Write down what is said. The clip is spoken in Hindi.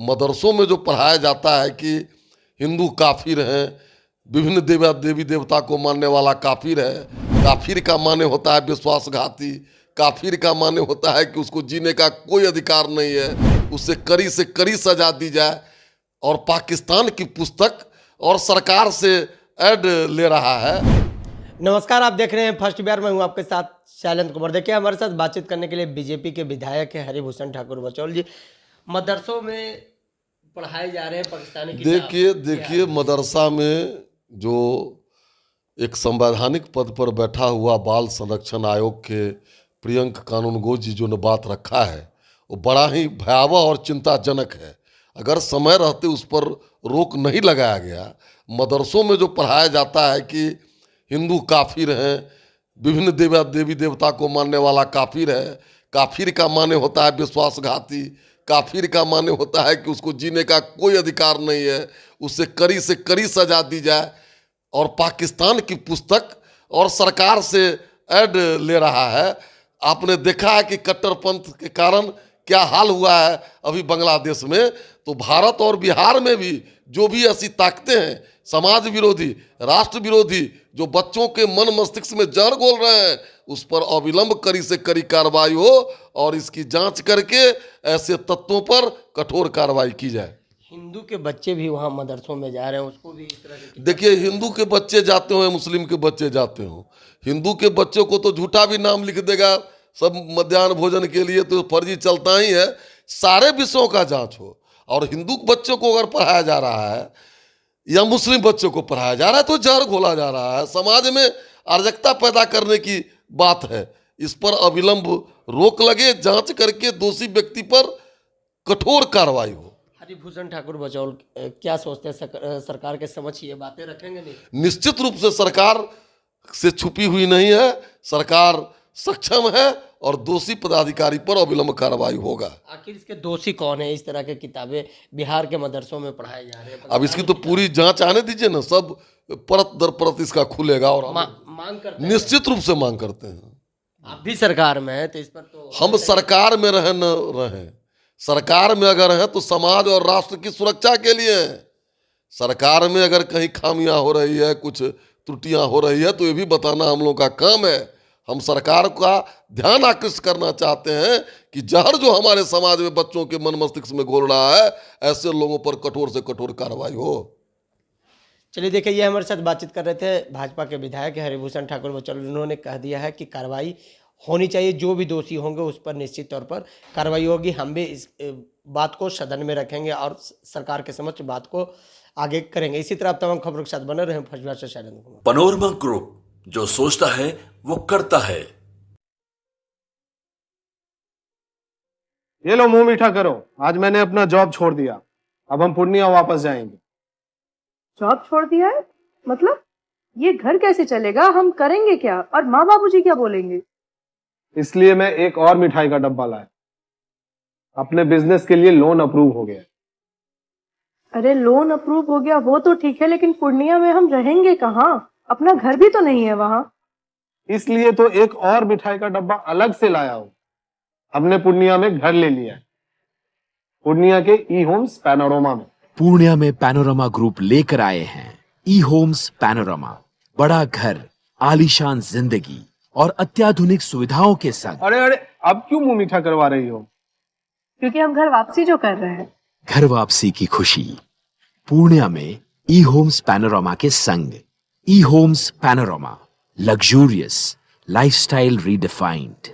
मदरसों में जो पढ़ाया जाता है कि हिंदू काफिर हैं, विभिन्न देवी देवता को मानने वाला काफिर है, काफिर का माने होता है विश्वासघाती, काफिर का माने होता है कि उसको जीने का कोई अधिकार नहीं है, उससे कड़ी से कड़ी सजा दी जाए, और पाकिस्तान की पुस्तक और सरकार से ऐड ले रहा है। नमस्कार, आप देख रहे हैं फर्स्ट बिहार। मैं हूं आपके साथ शैलेंद्र कुमार। देखिए, हमारे साथ बातचीत करने के लिए बीजेपी के विधायक है हरिभूषण ठाकुर बचौल जी। मदरसों में पढ़ाए जा रहे हैं पाकिस्तानी किताब। देखिए मदरसा में जो एक संवैधानिक पद पर बैठा हुआ बाल संरक्षण आयोग के प्रियंक कानूनगो जी जो ने बात रखा है वो बड़ा ही भयावह और चिंताजनक है। अगर समय रहते उस पर रोक नहीं लगाया गया, मदरसों में जो पढ़ाया जाता है कि हिंदू काफिर हैं, विभिन्न देवी देवता को मानने वाला काफिर है, काफिर का माने होता है विश्वासघाती, काफिर का माने होता है कि उसको जीने का कोई अधिकार नहीं है, उससे कड़ी से कड़ी सजा दी जाए, और पाकिस्तान की पुस्तक और सरकार से ऐड ले रहा है। आपने देखा है कि कट्टरपंथ के कारण क्या हाल हुआ है अभी बांग्लादेश में। तो भारत और बिहार में भी जो भी ऐसी ताकतें हैं, समाज विरोधी, राष्ट्र विरोधी, जो बच्चों के मन मस्तिष्क में जहर घोल रहे हैं, उस पर अविलंब कड़ी से कड़ी कार्रवाई हो और इसकी जांच करके ऐसे तत्वों पर कठोर कार्रवाई की जाए। हिंदू के बच्चे भी वहाँ मदरसों में जा रहे हैं, उसको भी इस तरह के देखिए, हिंदू के बच्चे जाते हो या मुस्लिम के बच्चे जाते हो, हिंदू के बच्चों को तो झूठा भी नाम लिख देगा सब मध्याह्न भोजन के लिए, तो फर्जी चलता ही है। सारे विषयों का जांच हो, और हिंदू बच्चों को अगर पढ़ाया जा रहा है या मुस्लिम बच्चों को पढ़ाया जा रहा है तो जहर घोला जा रहा है, समाज में अराजकता पैदा करने की बात है। इस पर अविलंब रोक लगे, जांच करके दोषी व्यक्ति पर कठोर कार्रवाई हो। हरिभूषण ठाकुर बचौल क्या सोचते हैं, सरकार के समक्ष ये बातें रखेंगे? नहीं, निश्चित रूप से सरकार से छुपी हुई नहीं है, सरकार सक्षम है और दोषी पदाधिकारी पर अविलंब कार्रवाई होगा। आखिर इसके दोषी कौन है? इस तरह के किताबें बिहार के मदरसों में पढ़ाए जा रहे हैं। अब इसकी तो पूरी जांच आने दीजिए ना, सब परत दर परत इसका खुलेगा, और मांग करते हैं। निश्चित रूप से मांग करते हैं। आप भी सरकार में है तो इस पर तो हम सरकार में रहे न रहे, सरकार में अगर हैं तो समाज और राष्ट्र की सुरक्षा के लिए हैं। सरकार में अगर कहीं खामियां हो रही है, कुछ त्रुटियां हो रही है, तो ये भी बताना हम लोगों का काम है। हम सरकार का ध्यान आकृष्ट करना चाहते हैं कि जहर जो हमारे समाज में बच्चों के मन मस्तिष्क में घोल रहा है, ऐसे लोगों पर कठोर से कठोर कार्रवाई हो। चलिए, देखिए, ये हमारे साथ बातचीत कर रहे थे भाजपा के विधायक हरिभूषण ठाकुर बचौल। उन्होंने कह दिया है कि कार्रवाई होनी चाहिए, जो भी दोषी होंगे उस पर निश्चित तौर पर कार्रवाई होगी। हम भी इस बात को सदन में रखेंगे और सरकार के समक्ष बात को आगे करेंगे। इसी तरह आप तमाम खबरों के साथ बने रहे। फर्स्ट बिहार से शैलेंद्र कुमार। पैनोरमा ग्रुप, जो सोचता है वो करता है। ये लो, मुंह मीठा करो। आज मैंने अपना जॉब छोड़ दिया, अब हम पूर्णिया वापस जाएंगे। जॉब छोड़ दिया है? मतलब ये घर कैसे चलेगा? हम करेंगे क्या? और माँ बाबूजी क्या बोलेंगे? इसलिए मैं एक और मिठाई का डब्बा लाया। अपने बिजनेस के लिए लोन अप्रूव हो गया। अरे, लोन अप्रूव हो गया वो तो ठीक है, लेकिन पूर्णिया में हम रहेंगे कहाँ? अपना घर भी तो नहीं है वहाँ। इसलिए तो एक और मिठाई का डब्बा अलग से लाया हूँ। हमने पूर्णिया में घर ले लिया है, पूर्णिया के ई होम्स पैनोरमा में। पूर्णिया में पैनोरमा ग्रुप लेकर आए हैं ई होम्स पैनोरमा। बड़ा घर, आलीशान जिंदगी और अत्याधुनिक सुविधाओं के संग। अरे, अब क्यों मुंह मीठा करवा रही हो? क्योंकि हम घर वापसी जो कर रहे हैं। घर वापसी की खुशी पूर्णिया में ई होम्स पैनोरमा के संग। ई homes panorama, luxurious lifestyle redefined.